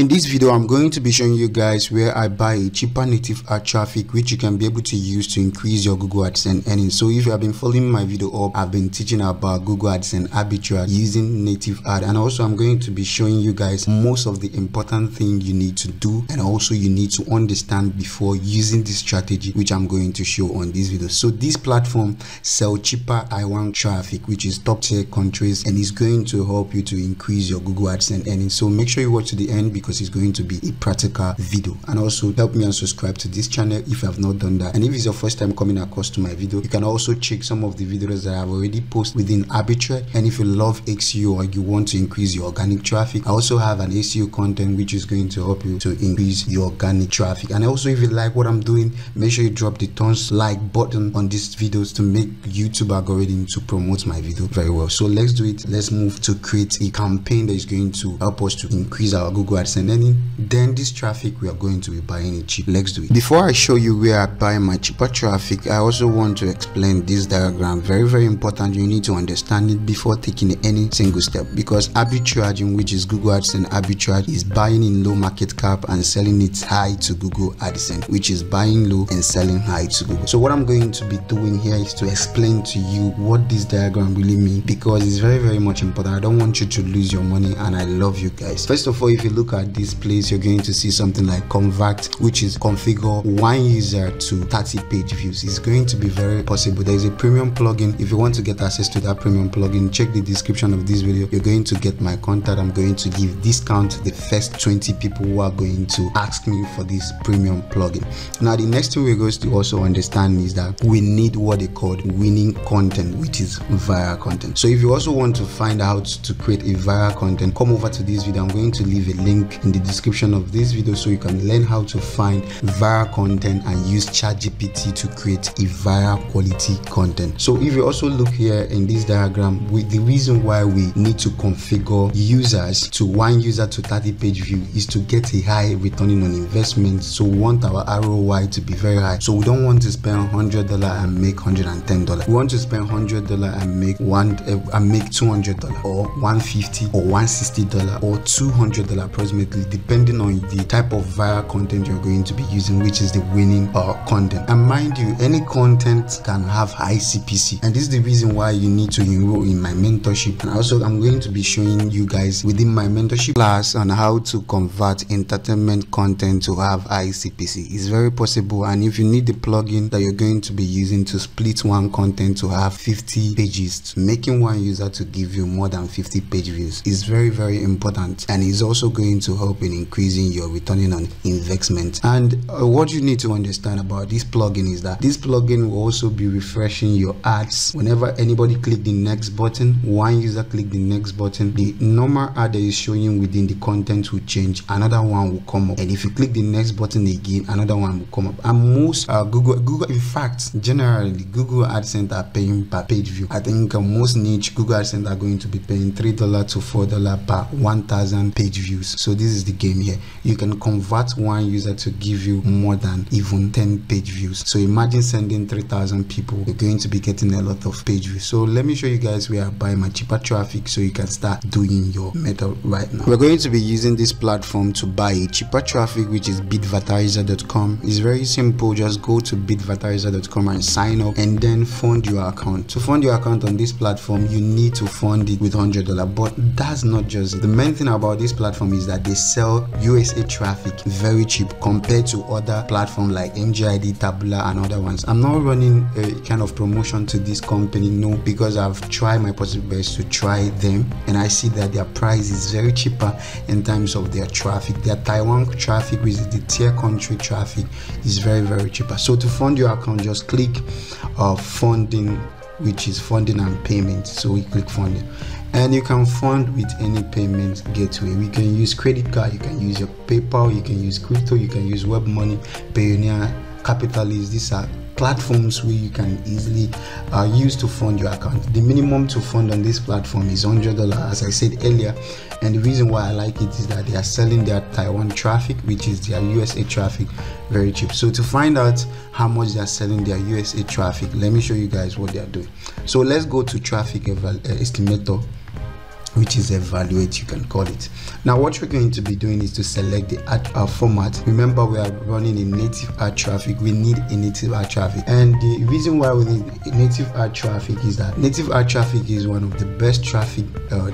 In this video, I'm going to be showing you guys where I buy a cheaper native ad traffic which you can be able to use to increase your Google AdSense earnings. So if you have been following my video up, I've been teaching about Google AdSense Arbitrage using native ad, and also I'm going to be showing you guys most of the important things you need to do and also you need to understand before using this strategy which I'm going to show on this video. So this platform sell cheaper I1 traffic which is top tier countries, and it's going to help you to increase your Google AdSense earnings. So make sure you watch to the end because it's going to be a practical video, and also help me and subscribe to this channel if you have not done that. And if it's your first time coming across to my video, you can also check some of the videos that I've already posted within Arbitrage. And if you love SEO or you want to increase your organic traffic, I also have an SEO content which is going to help you to increase your organic traffic. And also if you like what I'm doing, make sure you drop the thumbs like button on these videos to make YouTube algorithm to promote my video very well. So let's do it. Let's move to create a campaign that is going to help us to increase our Google AdSense earning. Then this traffic we are going to be buying it cheap. Let's do it. Before I show you where I buy my cheaper traffic, I also want to explain this diagram. Very important. You need to understand it before taking any single step, because arbitraging, which is Google AdSense arbitrage, is buying in low market cap and selling it high to Google AdSense, which is buying low and selling high to Google. So what I'm going to be doing here is to explain to you what this diagram really means, because it's very much important. I don't want you to lose your money and I love you guys. First of all, if you look at this place, you're going to see something like convert, which is configure one user to 30 page views. It's going to be very possible. There is a premium plugin. If you want to get access to that premium plugin, check the description of this video. You're going to get my contact. I'm going to give discount to the first 20 people who are going to ask me for this premium plugin. Now the next thing we're going to also understand is that we need what they call winning content, which is viral content. So if you also want to find out to create a viral content, come over to this video. I'm going to leave a link in the description of this video so you can learn how to find viral content and use ChatGPT to create a viral quality content. So if you also look here in this diagram, the reason why we need to configure users to one user to 30 page view is to get a high return on investment. So we want our ROI to be very high. So we don't want to spend $100 and make $110. We want to spend $100 and make $200 or $150 or $160 or $200 approximately, depending on the type of viral content you're going to be using, which is the winning content. And mind you, any content can have high CPC, and this is the reason why you need to enroll in my mentorship. And also I'm going to be showing you guys within my mentorship class on how to convert entertainment content to have high CPC. It's very possible, and if you need the plugin that you're going to be using to split one content to have 50 pages, making one user to give you more than 50 page views is very important, and is also going to help in increasing your return on investment. And what you need to understand about this plugin is that this plugin will also be refreshing your ads. Whenever anybody click the next button, one user click the next button, the normal ad that is showing within the content will change, another one will come up, and if you click the next button again, another one will come up. And most Google, in fact, generally Google AdSense are paying per page view. I think most niche Google AdSense are going to be paying $3 to $4 per 1,000 page views. So this is the game here. You can convert one user to give you more than even 10 page views. So imagine sending 3,000 people, you're going to be getting a lot of page views. So let me show you guys where I buy my cheaper traffic so you can start doing your method right now. We're going to be using this platform to buy a cheaper traffic, which is bitadvertiser.com. It's very simple. Just go to bitadvertiser.com and sign up, and then fund your account. To fund your account on this platform, you need to fund it with $100. But that's not just it. The main thing about this platform is that they sell USA traffic very cheap compared to other platforms like MGID, Tabula, and other ones. I'm not running a kind of promotion to this company, no, because I've tried my possible best to try them, and I see that their price is very cheaper in terms of their traffic. Their Taiwan traffic, which is the tier country traffic, is very cheaper. So to fund your account, just click funding, which is funding and payment. So we click funding, and you can fund with any payment gateway. We can use credit card, you can use your PayPal, you can use crypto, you can use web money, Payoneer, Capitalist. These are platforms where you can easily use to fund your account. The minimum to fund on this platform is $100, as I said earlier, and the reason why I like it is that they are selling their Taiwan traffic, which is their USA traffic, very cheap. So to find out how much they are selling their USA traffic, let me show you guys what they are doing. So let's go to traffic estimator. which is evaluate, you can call it. Now what we're going to be doing is to select the ad format. Remember, we are running a native ad traffic. We need a native ad traffic, and the reason why we need a native ad traffic is that native ad traffic is one of the best traffic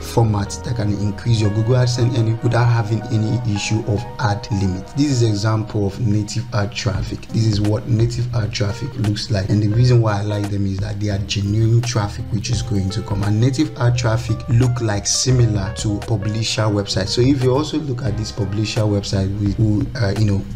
formats that can increase your Google AdSense earning without having any issue of ad limit. This is an example of native ad traffic. This is what native ad traffic looks like, and the reason why I like them is that they are genuine traffic which is going to come. And native ad traffic look like similar to publisher website. So if you also look at this publisher website who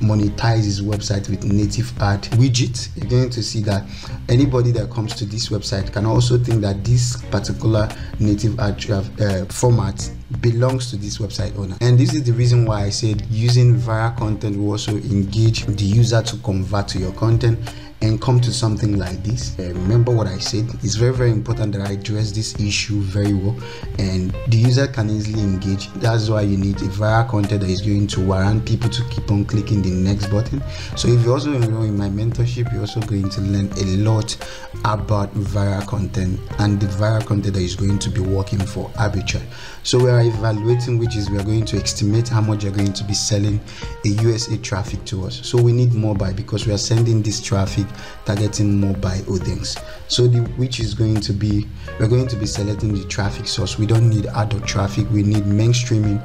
monetize his website with native ad widget, you're going to see that anybody that comes to this website can also think that this particular native ad format belongs to this website owner. And this is the reason why I said using viral content will also engage the user to convert to your content and come to something like this. Remember what I said, it's very, very important that I address this issue very well, and the user can easily engage. That's why you need a viral content that is going to warrant people to keep on clicking the next button. So if you also enroll in my mentorship, you're also going to learn a lot about viral content and the viral content that is going to be working for Arbitrage. So we are evaluating, which is we are going to estimate how much you're going to be selling a USA traffic to us. So we need mobile because we are sending this traffic targeting mobile audience. So which is going to be, we're going to be selecting the traffic source. We don't need adult traffic, we need mainstreaming,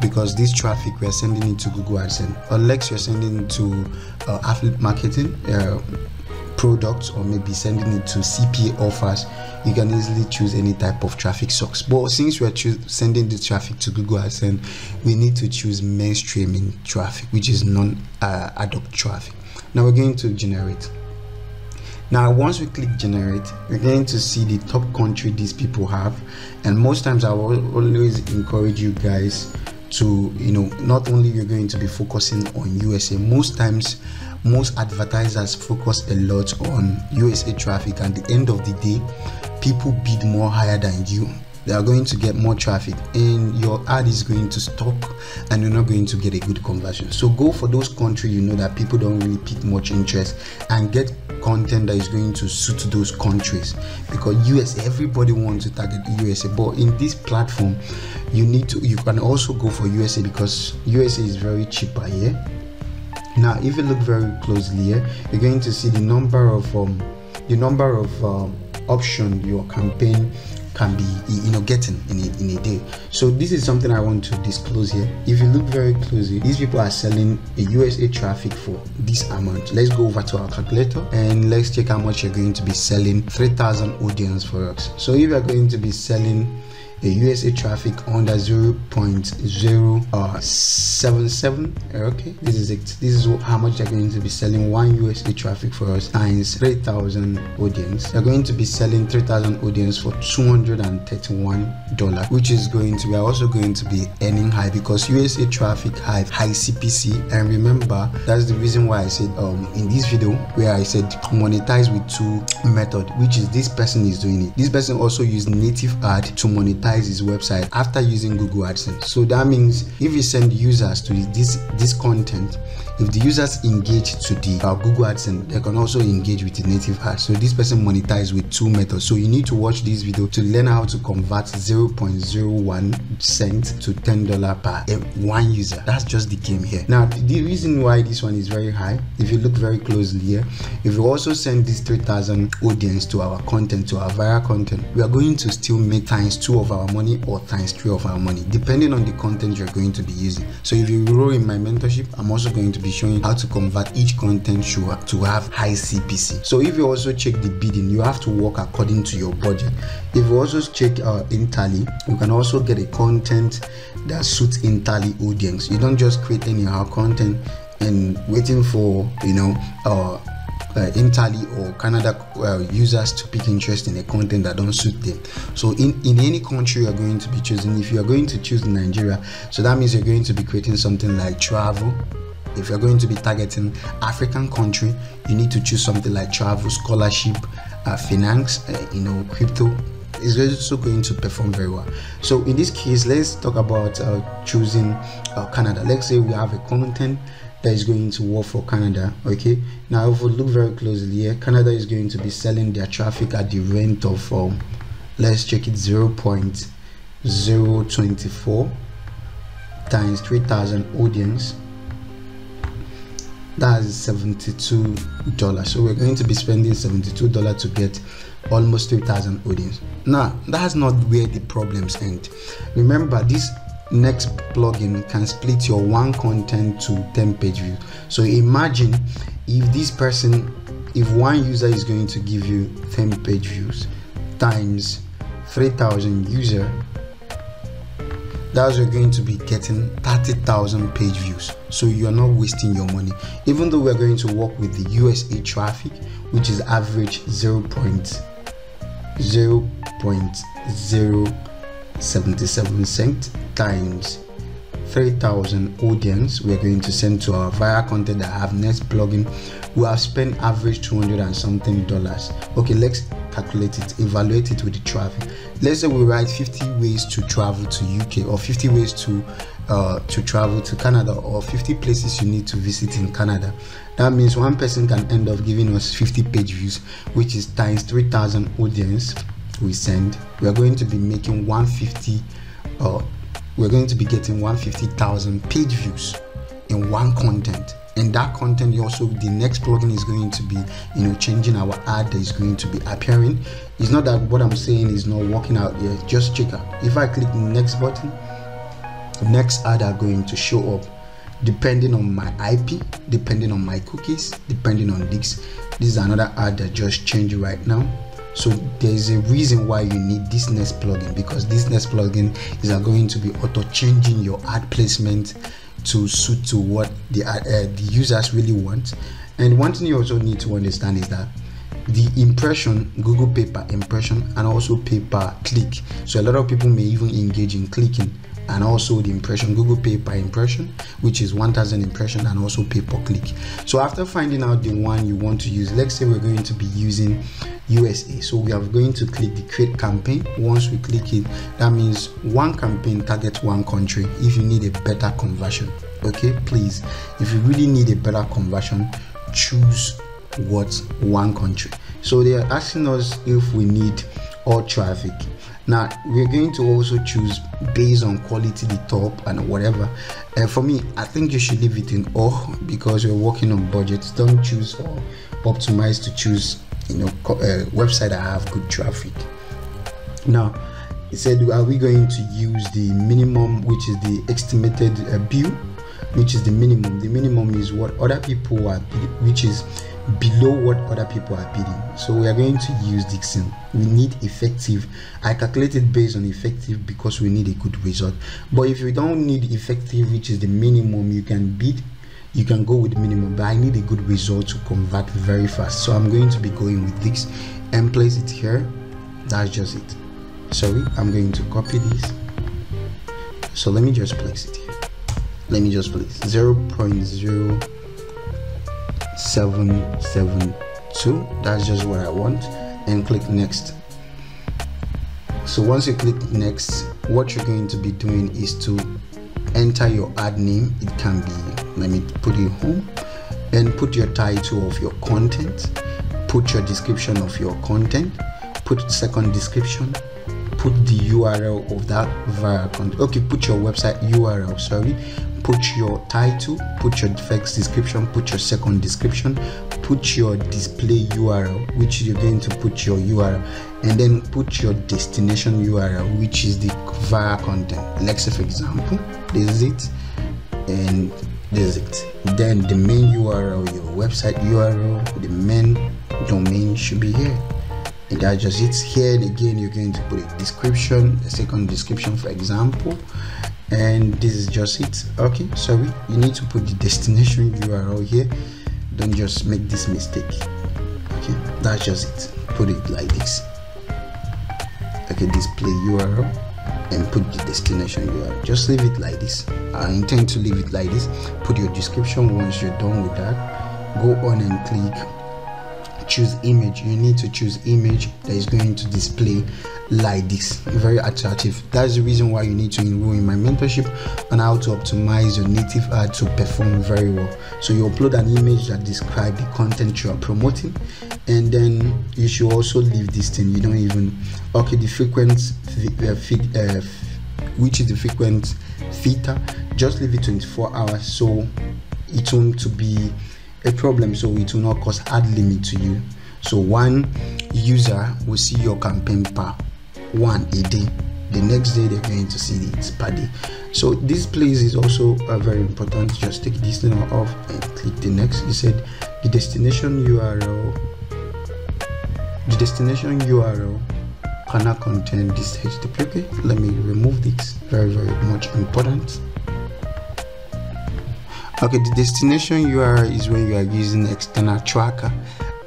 because this traffic we are sending it to Google AdSense. Unless you're sending it to affiliate marketing products, or maybe sending it to CPA offers, you can easily choose any type of traffic source. But since we are sending the traffic to Google AdSense, we need to choose mainstreaming traffic, which is non-adult traffic. Now we're going to generate. Now once we click generate, we're going to see the top country these people have, and most times I will always encourage you guys to, not only you're going to be focusing on USA. Most times most advertisers focus a lot on USA traffic, and at the end of the day people bid more higher than you. They are going to get more traffic and your ad is going to stop, and you're not going to get a good conversion. So go for those countries that people don't really pick much interest, and get content that is going to suit those countries, because USA, everybody wants to target USA. But in this platform you can also go for USA, because USA is very cheaper here. Now if you look very closely here, you're going to see the number of option your campaign can be getting in a day. So this is something I want to disclose here. If you look very closely, these people are selling a USA traffic for this amount. Let's go over to our calculator and let's check how much you're going to be selling 3,000 audience for us. So if you're going to be selling a USA traffic under 0.077, okay, this is it. This is how much they're going to be selling one USA traffic for us times 3,000 audience. They're going to be selling 3,000 audience for $231, which is going to be, also going to be earning high, because USA traffic have high CPC. And remember, that's the reason why I said in this video where I said monetize with two method, which is this person is doing it. This person also used native ad to monetize his website after using Google AdSense. So that means if you send users to this content, if the users engage to the Google AdSense, they can also engage with the native ad. So this person monetizes with two methods. So you need to watch this video to learn how to convert 0.01 cent to $10 per one user. That's just the game here. Now the reason why this one is very high, if you look very closely here, if you also send this 3,000 audience to our content, to our viral content, we are going to still make ×2 of our money or ×3 of our money, depending on the content you're going to be using. So if you enroll in my mentorship, I'm also going to be showing you how to convert each content to have high CPC. So if you also check the bidding, you have to work according to your budget. If you also check Intally, you can also get a content that suits Intally audience. You don't just create anyhow content and waiting for Intally or Canada users to pick interest in a content that don't suit them. So in any country you're going to be choosing, if you are going to choose Nigeria, so that means you're going to be creating something like travel. If you're going to be targeting African country, you need to choose something like travel, scholarship, finance, crypto. Is also going to perform very well. So in this case, let's talk about choosing Canada. Let's say we have a content that is going to work for Canada. Okay, now if we look very closely here, Canada is going to be selling their traffic at the rate of let's check it, 0.0 0.24 times 3,000 audience, that's $72. So we're going to be spending $72 to get almost 3,000 audience. Now that's not where the problems end. Remember, this next plugin can split your one content to 10 page views. So imagine if this person, if one user is going to give you 10 page views times 3,000 user, that's you're going to be getting 30,000 page views. So you're not wasting your money. Even though we're going to work with the USA traffic, which is average 0.077 cents times 3,000 audience, we're going to send to our viral content that have next plugin. We have spent average $200 and something. Okay, let's calculate it, evaluate it with the traffic. Let's say we write 50 ways to travel to UK, or 50 ways to travel to Canada, or 50 places you need to visit in Canada. That means one person can end up giving us 50 page views, which is times 3,000 audience we send. We are going to be making 150, we're going to be getting 150,000 page views in one content. And that content also, the next plugin is going to be, changing our ad that is going to be appearing. It's not that what I'm saying is not working out yet. Just check out. If I click the next button, next ad are going to show up depending on my IP, depending on my cookies, depending on this. This is another ad that just changed right now. So there's a reason why you need this next plugin, because this next plugin is going to be auto changing your ad placement to suit to what the users really want. And one thing you also need to understand is that the impression, Google pay per impression and also pay per click. So a lot of people may even engage in clicking, and also the impression, Google pay per impression, which is 1,000 impression, and also pay per click. So after finding out the one you want to use, let's say we're going to be using USA. So we are going to click the create campaign. Once we click it, that means one campaign targets one country. If you need a better conversion, okay, please, if you really need a better conversion, choose one country. So they are asking us if we need all traffic. Now we're going to also choose based on quality, the top and whatever. For me, I think you should leave it in all, because we're working on budgets. Don't choose or optimize to choose website that have good traffic. Now it said, are we going to use the minimum, which is the estimated bill, which is the minimum. The minimum is what other people are bidding, which is below what other people are bidding. So we are going to use Dixon. We need effective. I calculated based on effective because we need a good result. But if you don't need effective, which is the minimum you can bid, you can go with minimum, but I need a good result to convert very fast. So I'm going to be going with this and place it here. That's just it. Sorry, I'm going to copy this. So let me just place it here. Let me just place 0.0772. That's just what I want, and click next. So once you click next, what you're going to be doing is to enter your ad name. It can be, let me put it home, and put your title of your content, put your description of your content, put second description, put the URL of that viral content. Okay, put your website URL, sorry, put your title, put your first description, put your second description, put your display URL, which you're going to put your URL, and then put your destination URL, which is the viral content. Let's say, for example, this is it, and this is it. Then the main URL, your website URL, the main domain should be here. And that's just it. Here and again, you're going to put a description, a second description, for example, and this is just it. Okay, sorry, you need to put the destination URL here. Don't just make this mistake. Okay, that's just it. Put it like this. Okay, display URL and put the destination URL. Just leave it like this. I intend to leave it like this. Put your description. Once you're done with that, go on and click choose image. You need to choose image that is going to display like this, very attractive. That's the reason why you need to enroll in my mentorship on how to optimize your native ad to perform very well. So you upload an image that describes the content you are promoting, and then you should also leave this thing. You don't even, okay, the which is the frequent filter, just leave it 24 hours so it won't be a problem, so it will not cause hard limit to you. So one user will see your campaign per one a day. The next day they're going to see it per day. So this place is also very important. Just take this thing off and click the next. You said the destination URL cannot contain this HTTP. Okay, let me remove this. Very much important. Okay, the destination URL is when you are using external tracker,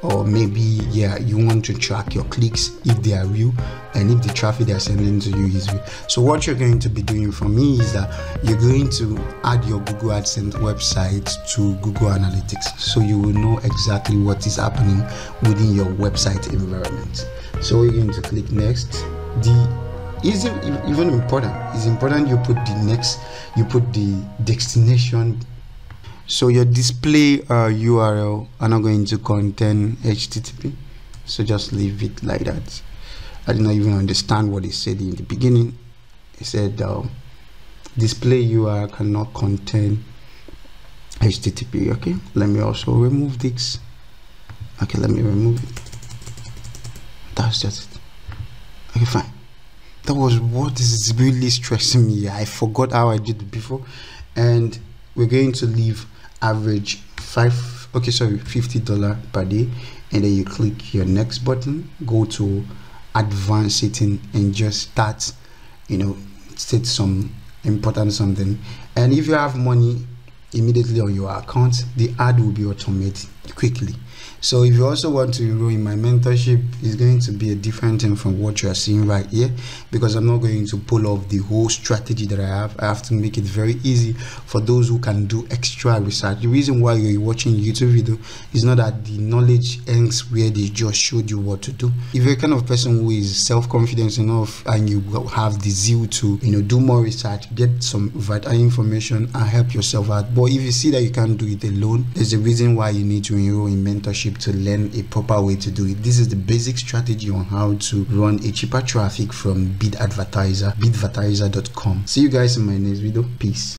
or maybe you want to track your clicks if they are real and if the traffic they are sending to you is real. So what you're going to be doing for me is that you're going to add your Google AdSense website to Google Analytics, so you will know exactly what is happening within your website environment. So you're going to click next. It's important you put the destination. So your display URL are not going to contain HTTP, so just leave it like that. I did not even understand what it said in the beginning. It said display URL cannot contain HTTP. Okay, let me also remove this. Okay, let me remove it. That's just it. Okay, fine. That was what is really stressing me. I forgot how I did it before, and we're going to leave average $50 per day, and then you click your next button, go to advanced setting, and just start, set some important something. And if you have money immediately on your account, the ad will be automated quickly. So if you also want to enroll in my mentorship, it's going to be a different thing from what you are seeing right here, because I'm not going to pull off the whole strategy that I have to make it very easy for those who can do extra research. The reason why you're watching YouTube video is not that the knowledge ends where they just showed you what to do. If you're the kind of person who is self-confident enough and you have the zeal to do more research, get some vital information and help yourself out, but if you see that you can't do it alone, there's a reason why you need to enroll in mentorship to learn a proper way to do it. This is the basic strategy on how to run a cheaper traffic from bidadvertiser.com. See you guys in my next video. Peace.